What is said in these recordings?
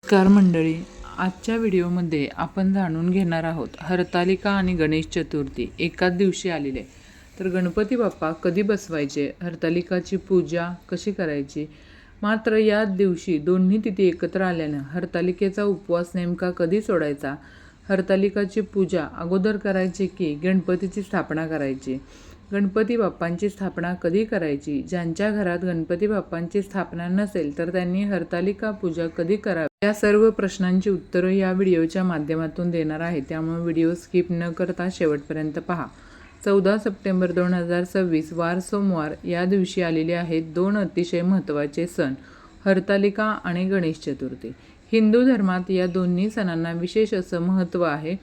नमस्कार मंडळी, आजच्या व्हिडिओमध्ये आपण जाणून घेणार आहोत हरतालिका आणि गणेश चतुर्थी एकाच दिवशी आलेले. तर गणपती बाप्पा कधी बसवायचे, हरतालिकाची पूजा कशी करायची. मात्र याच दिवशी दोन्ही तिथी एकत्र आल्यानं हरतालिकेचा उपवास नेमका कधी सोडायचा, हरतालिकाची पूजा अगोदर करायची की गणपतीची स्थापना करायची, गणपती बाप्पांची स्थापना कधी करायची, ज्यांच्या घरात गणपती बाप्पांची स्थापना नसेल तर त्यांनी हरतालिका पूजा कधी करावी, या सर्व प्रश्नांची उत्तरं या व्हिडिओच्या माध्यमातून देणार आहे. त्यामुळे व्हिडिओ स्किप न करता शेवटपर्यंत पहा. 14 सप्टेंबर 2026 वार सोमवार या दिवशी आलेले आहेत दोन अतिशय महत्त्वाचे सण, हरतालिका आणि गणेश चतुर्थी. हिंदू धर्मात या दोन्ही सणांना विशेष असं महत्त्व आहे.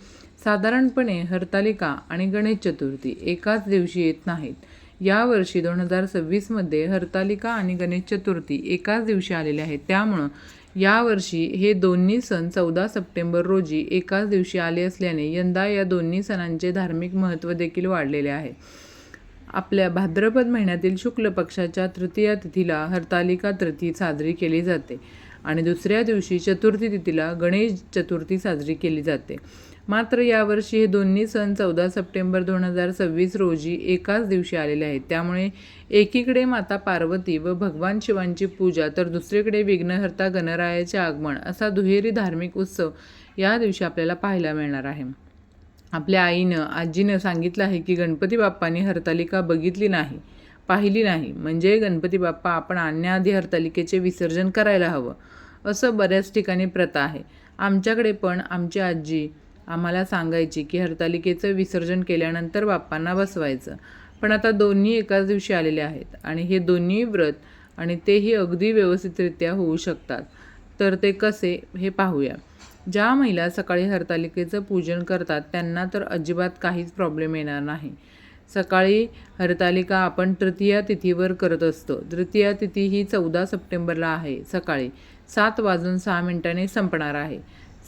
साधारणपणे हरतालिका आणि गणेश चतुर्थी एकाच दिवशी येत नाहीत. यावर्षी 2026मध्ये हरतालिका आणि गणेश चतुर्थी एकाच दिवशी आलेले आहेत. त्यामुळं यावर्षी हे दोन्ही सण 14 सप्टेंबर रोजी एकाच दिवशी आले असल्याने यंदा या दोन्ही सणांचे धार्मिक महत्त्व देखील वाढलेले आहे. आपल्या भाद्रपद महिन्यातील शुक्ल पक्षाच्या तृतीया तिथीला हरतालिका तृतीया साजरी केली जाते आणि दुसऱ्या दिवशी चतुर्थी तिथीला गणेश चतुर्थी साजरी केली जाते. मात्र यावर्षी हे दोन्ही सण 14 सप्टेंबर 2026 रोजी एकाच दिवशी आलेले आहेत. त्यामुळे एकीकडे माता पार्वती व भगवान शिवांची पूजा तर दुसरीकडे विघ्नहर्ता गणरायाचे आगमन असा दुहेरी धार्मिक उत्सव या दिवशी आपल्याला पाहायला मिळणार आहे. आपल्या आजीनं सांगितलं आहे की गणपती बाप्पांनी हरतालिका बघितली नाही, पाहिली नाही म्हणजे गणपती बाप्पा आपण आणण्याआधी हरतालिकेचे विसर्जन करायला हवं, असं बऱ्याच ठिकाणी प्रथा आहे. आमच्याकडे पण आमची आजी आम्हाला सांगायची की हरतालिकेचं विसर्जन केल्यानंतर बाप्पांना बसवायचं. पण आता दोन्ही एकाच दिवशी आलेले आहेत आणि हे दोन्ही व्रत आणि तेही अगदी व्यवस्थितरित्या होऊ शकतात. तर ते कसे हे पाहूया. ज्या महिला सकाळी हरतालिकेचं पूजन करतात त्यांना तर अजिबात काहीच प्रॉब्लेम येणार नाही. सकाळी हरतालिका आपण तृतीया तिथीवर करत असतो. तृतीया तिथी ही 14 सप्टेंबरला आहे. सकाळी 7:06 संपणार आहे.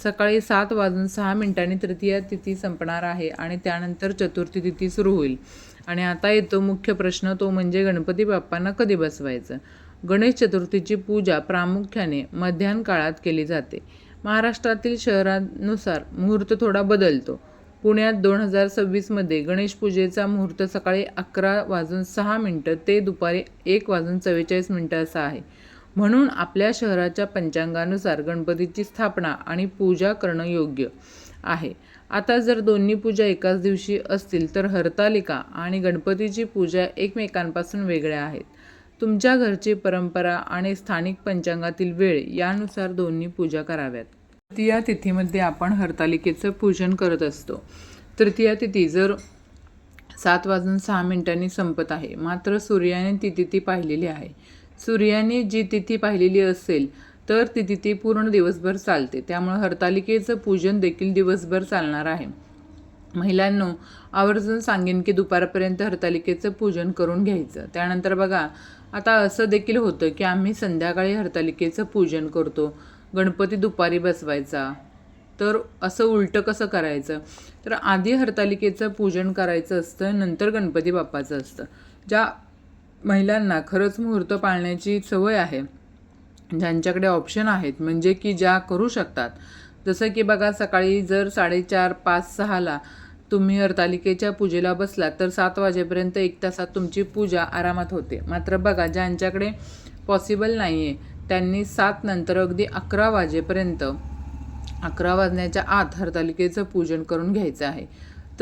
सकाळी 7:06 तृतीया तिथी संपणार आहे आणि त्यानंतर चतुर्थी तिथी सुरू होईल. आणि आता येतो मुख्य प्रश्न, तो म्हणजे गणपती बाप्पांना कधी बसवायचं. गणेश चतुर्थीची पूजा प्रामुख्याने मध्याह्न काळात केली जाते. महाराष्ट्रातील शहरानुसार मुहूर्त थोडा बदलतो. पुण्यात 2026मध्ये गणेश पूजेचा मुहूर्त सकाळी 11:06 ते दुपारी 1:44 असा आहे. म्हणून आपल्या शहराच्या पंचांगानुसार गणपतीची स्थापना आणि पूजा करणं योग्य आहे. आता जर दोन्ही पूजा एकाच दिवशी असतील तर हरतालिका आणि गणपतीची पूजा एकमेकांपासून वेगळ्या आहेत. तुमच्या घरची परंपरा आणि स्थानिक पंचांगातील वेळ यानुसार दोन्ही पूजा कराव्यात. तृतीया तिथीमध्ये आपण हरतालिकेचं पूजन करत असतो. तृतीया तिथी जर 7:06 संपत आहे. मात्र सूर्याने ती तिथी पाहिलेली आहे. सूर्याने जी तिथी पाहिलेली असेल तर ती तिथी पूर्ण दिवसभर चालते. त्यामुळे हरतालिकेचं पूजन देखील दिवसभर चालणार आहे. महिलांनो, आवर्जून सांगेन की दुपारपर्यंत हरतालिकेचं पूजन करून घ्यायचं. त्यानंतर बघा, आता असं देखील होतं की आम्ही संध्याकाळी हरतालिकेचं पूजन करतो, गणपती दुपारी बसवायचा. तर असं उलटं कसं करायचं, तर आधी हरतालिकेचं पूजन करायचं असतं, नंतर गणपती बाप्पाचं असतं. ज्या महिलांना खरंच मुहूर्त पाळण्याची सवय आहे, ज्यांच्याकडे ऑप्शन आहेत, म्हणजे की ज्या करू शकतात, जसं की बघा, सकाळी जर 4:30, 5, 6ला तुम्ही हरतालिकेच्या पूजेला बसलात तर 7 वाजेपर्यंत 1 तासात तुमची पूजा आरामात होते. मात्र बघा, ज्यांच्याकडे पॉसिबल नाही आहे त्यांनी 7 नंतर अगदी 11 वाजेपर्यंत 11 वाजण्याच्या आत हरतालिकेचं पूजन करून घ्यायचं आहे.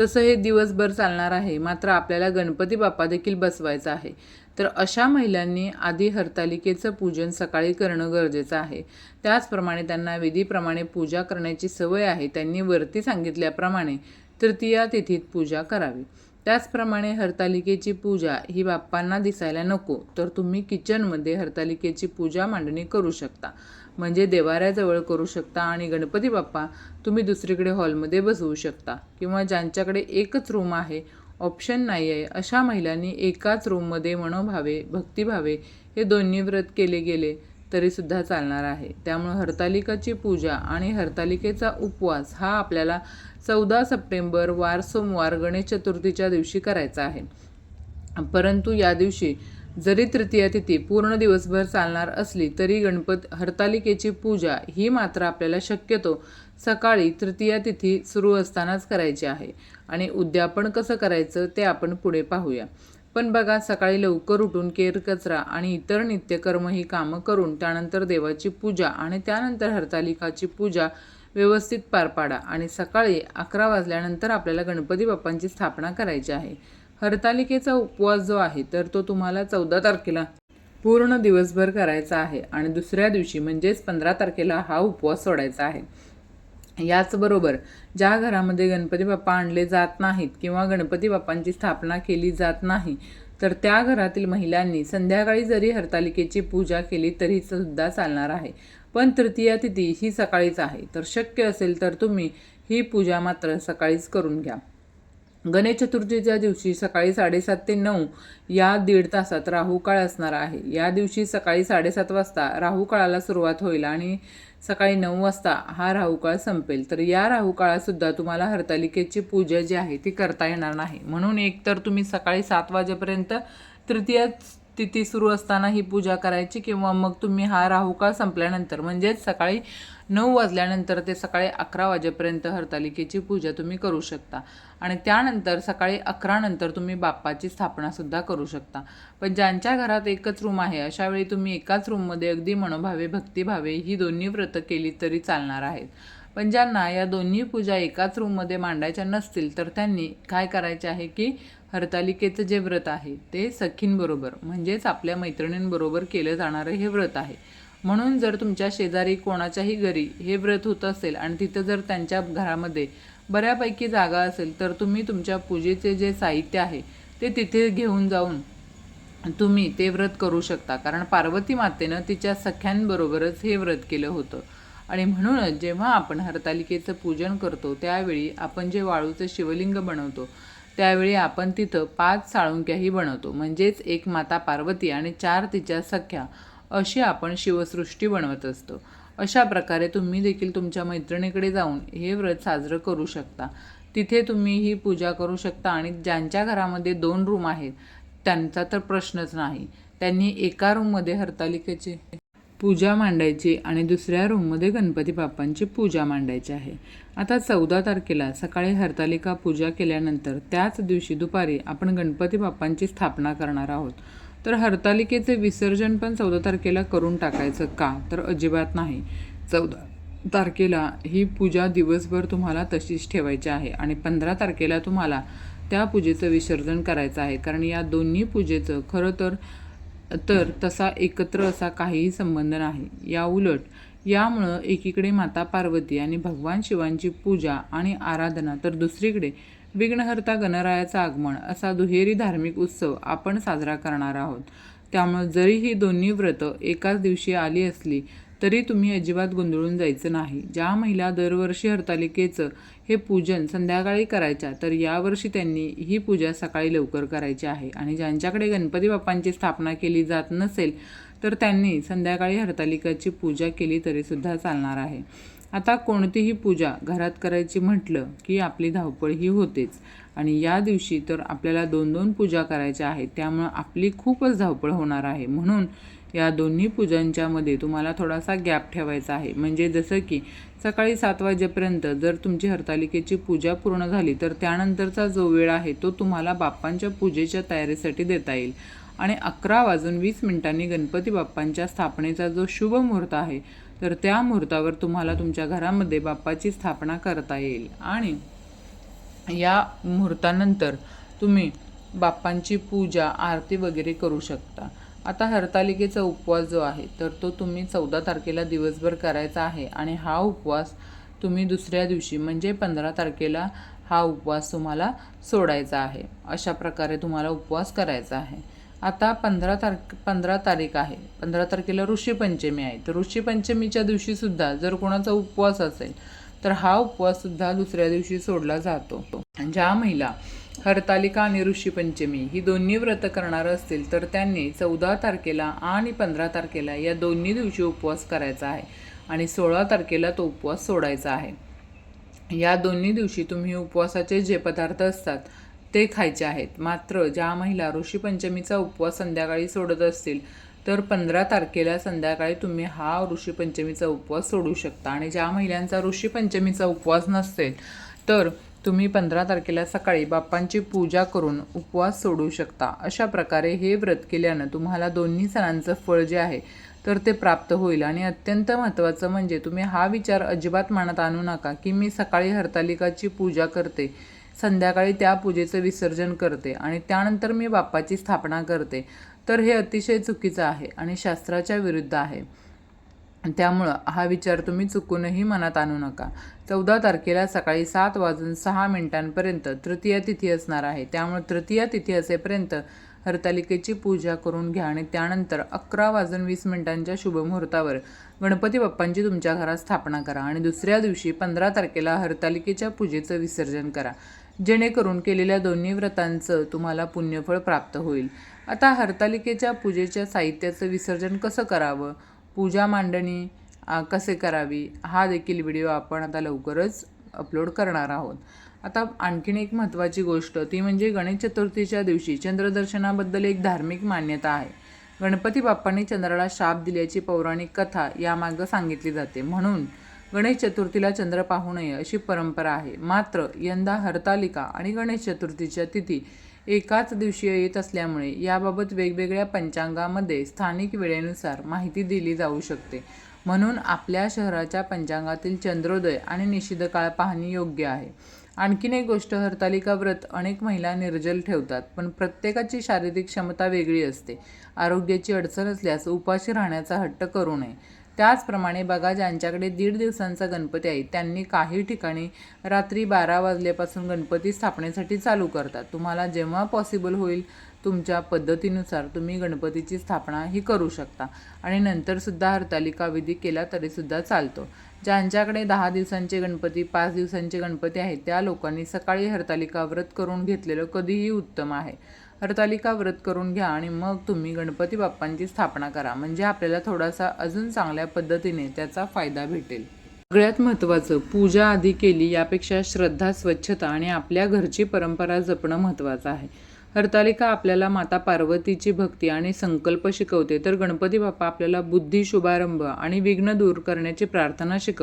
तसं हे दिवसभर चालणार आहे. मात्र आपल्याला गणपती बाप्पा देखील बसवायचा आहे. तर अशा महिलांनी आधी हरतालिकेचं पूजन सकाळी करणं गरजेचं आहे. त्याचप्रमाणे त्यांना विधीप्रमाणे पूजा करण्याची सवय आहे, त्यांनी वरती सांगितल्याप्रमाणे तृतीया तिथीत पूजा करावी. त्याचप्रमाणे हरतालिकेची पूजा ही बाप्पांना दिसायला नको तर तुम्ही किचनमध्ये हरतालिकेची पूजा मांडणी करू शकता, म्हणजे देवाऱ्याजवळ करू शकता आणि गणपती बाप्पा तुम्ही दुसरीकडे हॉलमध्ये बसवू शकता. किंवा ज्यांच्याकडे एकच रूम आहे, ऑप्शन नाही आहे, अशा महिलांनी एकाच रूममध्ये मनोभावे भक्तिभावे हे दोन्ही व्रत केले गेले तरीसुद्धा चालणार आहे. त्यामुळे हरतालिकाची पूजा आणि हरतालिकेचा उपवास हा आपल्याला 14 सप्टेंबर वार सोमवार गणेश चतुर्थीच्या दिवशी करायचा आहे. परंतु या दिवशी जरी तृतीया तिथी पूर्ण दिवसभर चालणार असली तरी हरतालिकेची पूजा ही मात्र आपल्याला शक्यतो सकाळी तृतीया तिथी सुरू असतानाच करायची आहे. आणि उद्यापन कसं करायचं ते आपण पुढे पाहूया. पण बघा, सकाळी लवकर उठून केर कचरा आणि इतर नित्यकर्म ही कामं करून त्यानंतर देवाची पूजा आणि त्यानंतर हरतालिकाची पूजा व्यवस्थित पार पाडा. आणि सकाळी 11 वाजल्यानंतर आपल्याला गणपती बाप्पांची स्थापना करायची आहे. हरतालिकेचा उपवास जो आहे तर तो तुम्हाला 14 तारखेला पूर्ण दिवसभर करायचा आहे आणि दुसऱ्या दिवशी म्हणजेच 15 तारखेला हा उपवास सोडायचा आहे. याचबरोबर ज्या घरामध्ये गणपती बाप्पा आणले जात नाहीत किंवा गणपती बाप्पांची स्थापना केली जात नाही तर त्या घरातील महिलांनी संध्याकाळी जरी हरतालिकेची पूजा केली तरी सुद्धा चालणार आहे. पण तृतीया तिथी ही सकाळीच आहे, तर शक्य असेल तर तुम्ही ही पूजा मात्र सकाळीच करून घ्या. गणेश चतुर्थीच्या दिवशी सकाळी 7:30 ते 9 या 1.5 तासात राहुकाळ असणार आहे. या दिवशी सकाळी 7:30 वाजता राहुकाळाला सुरुवात होईल आणि सकाळी 9 वाजता हा राहुकाळ संपेल. तर या राहुकाळातसुद्धा तुम्हाला हरतालिकेची पूजा जी आहे ती करता येणार नाही. म्हणून एकतर तुम्ही सकाळी 7 वाजेपर्यंत तृतीया तिथी सुरू असताना ही पूजा करायची किंवा मग तुम्ही हा राहुकाळ संपल्यानंतर म्हणजेच सकाळी 9 वाजल्यानंतर ते सकाळी 11 वाजेपर्यंत हरतालिकेची पूजा तुम्ही करू शकता. आणि त्यानंतर सकाळी 11 नंतर तुम्ही बाप्पाची स्थापनासुद्धा करू शकता. पण ज्यांच्या घरात एकच रूम आहे अशा वेळी तुम्ही एकाच रूममध्ये अगदी मनोभावे भक्तिभावे ही दोन्ही व्रतं केली तरी चालणार आहेत. पण ज्यांना या दोन्ही पूजा एकाच रूममध्ये मांडायच्या नसतील तर त्यांनी काय करायचे आहे की हरतालिकेचं जे व्रत आहे ते सखींबरोबर म्हणजेच आपल्या मैत्रिणींबरोबर केलं जाणारं हे व्रत आहे. म्हणून जर तुमच्या शेजारी कोणाच्याही घरी हे व्रत होत असेल आणि तिथं जर त्यांच्या घरामध्ये बऱ्यापैकी जागा असेल तर तुम्ही तुमच्या पूजेचे जे साहित्य आहे ते तिथे घेऊन जाऊन तुम्ही ते व्रत करू शकता. कारण पार्वती मातेनं तिच्या सख्यांबरोबरच हे व्रत केलं होतं. आणि म्हणूनच जेव्हा आपण हरतालिकेचं पूजन करतो त्यावेळी आपण जे वाळूचं शिवलिंग बनवतो त्यावेळी आपण तिथं 5 साळुंक्याही बनवतो. म्हणजेच एक माता पार्वती आणि 4 तिच्या सख्या अशी आपण शिवसृष्टी बनवत असतो. अशा प्रकारे तुम्ही देखील तुमच्या मैत्रिणीकडे जाऊन हे व्रत साजरं करू शकता. तिथे तुम्ही ही पूजा करू शकता. आणि ज्यांच्या घरामध्ये 2 रूम आहेत त्यांचा तर प्रश्नच नाही. त्यांनी एका रूममध्ये हरतालिकेची पूजा मांडायची आणि दुसऱ्या रूममध्ये गणपती बाप्पांची पूजा मांडायची आहे. आता 14 तारखेला सकाळी हरतालिका पूजा केल्यानंतर त्याच दिवशी दुपारी आपण गणपती बाप्पांची स्थापना करणार आहोत. तर हरतालिकेचे विसर्जन पण 14 तारखेला करून टाकायचं का? तर अजिबात नाही. 14 तारखेला ही पूजा दिवसभर तुम्हाला तशीच ठेवायची आहे आणि 15 तारखेला तुम्हाला त्या पूजेचं विसर्जन करायचं आहे. कारण या दोन्ही पूजेचं खरं तर तसा एकत्र असा काहीही संबंध नाही. या उलट यामुळं एकीकडे माता पार्वती आणि भगवान शिवांची पूजा आणि आराधना तर दुसरीकडे विघ्नहर्ता गणरायाचं आगमन असा दुहेरी धार्मिक उत्सव आपण साजरा करणार आहोत. त्यामुळे जरी ही दोन्ही व्रतं एकाच दिवशी आली असली तरी तुम्ही अजिबात गोंधळून जायचं नाही. ज्या महिला दरवर्षी हरतालिकेचं हे पूजन संध्याकाळी करायच्या तर यावर्षी त्यांनी ही पूजा सकाळी लवकर करायची आहे. आणि ज्यांच्याकडे गणपती बाप्पांची स्थापना केली जात नसेल तर त्यांनी संध्याकाळी हरतालिकाची पूजा केली तरीसुद्धा चालणार आहे. आता कोणतीही पूजा घरात करायची म्हटलं की आपली धावपळ ही होतेच. आणि या दिवशी तर आपल्याला 2-2 पूजा करायच्या आहेत. त्यामुळं आपली खूपच धावपळ होणार आहे. म्हणून या दोन्ही पूजांच्या मध्ये तुम्हाला थोडासा गॅप ठेवायचा आहे. म्हणजे जसं की सकाळी 7 वाजेपर्यंत जर तुमची हरतालिकेची पूजा पूर्ण झाली तर त्यानंतरचा जो वेळ आहे तो तुम्हाला बाप्पांच्या पूजेच्या तयारीसाठी देता येईल. आणि 11:20 गणपती बाप्पांच्या स्थापनेचा जो शुभ मुहूर्त आहे तर त्या मुहूर्तावर तुम्हाला तुमच्या घरामध्ये बाप्पाची स्थापना करता येईल. आणि या मुहूर्तानंतर तुम्ही बाप्पांची पूजा आरती वगैरे करू शकता. आता हरतालिकेचा उपवास जो आहे तर तो तुम्ही 14 तारखेला दिवसभर करायचा आहे. आणि हा उपवास तुम्ही दुसऱ्या दिवशी म्हणजे 15 तारखेला हा उपवास तुम्हाला सोडायचा आहे. अशा प्रकारे तुम्हाला उपवास करायचा आहे. आता 15 तारीख आहे. 15 तारखेला ऋषीपंचमी आहे. तर ऋषीपंचमीच्या दिवशीसुद्धा जर कोणाचा उपवास असेल तर हा उपवाससुद्धा दुसऱ्या दिवशी सोडला जातो. ज्या महिला हरतालिका आणि ऋषीपंचमी ही दोन्ही व्रतं करणार असतील तर त्यांनी 14 तारखेला आणि 15 तारखेला या दोन्ही दिवशी उपवास करायचा आहे. आणि 16 तारखेला तो उपवास सोडायचा आहे. या दोन्ही दिवशी तुम्ही उपवासाचे जे पदार्थ असतात ते खायचे आहेत. मात्र ज्या महिला ऋषीपंचमीचा उपवास संध्याकाळी सोडत असतील तर 15 तारखेला संध्याकाळी तुम्ही हा ऋषीपंचमीचा उपवास सोडू शकता. आणि ज्या महिलांचा ऋषीपंचमीचा उपवास नसेल तर तुम्ही 15 तारखेला सकाळी बाप्पांची पूजा करून उपवास सोडू शकता. अशा प्रकारे हे व्रत केल्यानं तुम्हाला दोन्ही सणांचं फळ जे आहे तर ते प्राप्त होईल. आणि अत्यंत महत्त्वाचं म्हणजे तुम्ही हा विचार अजिबात मनात आणू नका की मी सकाळी हरतालिकाची पूजा करते, संध्याकाळी त्या पूजेचं विसर्जन करते आणि त्यानंतर मी बाप्पाची स्थापना करते. तर हे अतिशय चुकीचं आहे आणि शास्त्राच्या विरुद्ध आहे. त्यामुळं हा विचार तुम्ही चुकूनही मनात आणू नका. 14 तारखेला सकाळी 7:06 तृतीया तिथी असणार आहे. त्यामुळे तृतीया तिथी असेपर्यंत हरतालिकेची पूजा करून घ्या आणि त्यानंतर 11:20 शुभमुहूर्तावर गणपती बाप्पांची तुमच्या घरात स्थापना करा. आणि दुसऱ्या दिवशी 15 तारखेला हरतालिकेच्या पूजेचं विसर्जन करा, जेणेकरून केलेल्या दोन्ही व्रतांचं तुम्हाला पुण्यफळ प्राप्त होईल. आता हरतालिकेच्या पूजेच्या साहित्याचं विसर्जन कसं करावं, पूजा मांडणी कसे करावी, हा देखील व्हिडिओ आपण आता लवकरच अपलोड करणार आहोत. आता आणखीन एक महत्त्वाची गोष्ट ती म्हणजे गणेश चतुर्थीच्या दिवशी चंद्रदर्शनाबद्दल एक धार्मिक मान्यता आहे. गणपती बाप्पांनी चंद्राला शाप दिल्याची पौराणिक कथा यामागं सांगितली जाते. म्हणून गणेश चतुर्थीला चंद्र पाहू नये अशी परंपरा आहे. मात्र यंदा हरतालिका आणि गणेश चतुर्थीच्या तिथी एकाच दिवशी येत असल्यामुळे याबाबत वेगवेगळ्या पंचांगामध्ये स्थानिक वेळेनुसार माहिती दिली जाऊ शकते. म्हणून आपल्या शहराच्या पंचांगातील चंद्रोदय आणि निषिद्ध काळ पाहणे योग्य आहे. आणखीन एक गोष्ट, हरतालिका व्रत अनेक महिला निर्जल ठेवतात, पण प्रत्येकाची शारीरिक क्षमता वेगळी असते. आरोग्याची अडचण असल्यास उपाशी राहण्याचा हट्ट करू नये. त्याचप्रमाणे बघा, ज्यांच्याकडे 1.5 दिवसांचा गणपती आहे त्यांनी काही ठिकाणी रात्री 12 वाजल्यापासून गणपती स्थापनेसाठी चालू करतात. तुम्हाला जेव्हा पॉसिबल होईल तुमच्या पद्धतीनुसार तुम्ही गणपतीची स्थापना ही करू शकता आणि नंतरसुद्धा हरतालिका विधी केला तरीसुद्धा चालतो. ज्यांच्याकडे 10 दिवसांचे गणपती, 5 दिवसांचे गणपती आहेत त्या लोकांनी सकाळी हरतालिका व्रत करून घेतलेलं कधीही उत्तम आहे. हरतालिका व्रत करून घ्या आणि मग तुम्ही गणपती बाप्पांची स्थापना करा, म्हणजे आपल्याला थोडासा अजून चांगल्या पद्धतीने त्याचा फायदा भेटेल. सगळ्यात महत्त्वाचं, पूजा आधी केली यापेक्षा श्रद्धा, स्वच्छता आणि आपल्या घरची परंपरा जपणं महत्त्वाचं आहे. हरतालिका आपल्याला माता पार्वतीची भक्ती आणि संकल्प शिकवते, तर गणपती बाप्पा आपल्याला बुद्धी, शुभारंभ आणि विघ्न दूर करण्याची प्रार्थना शिकवते.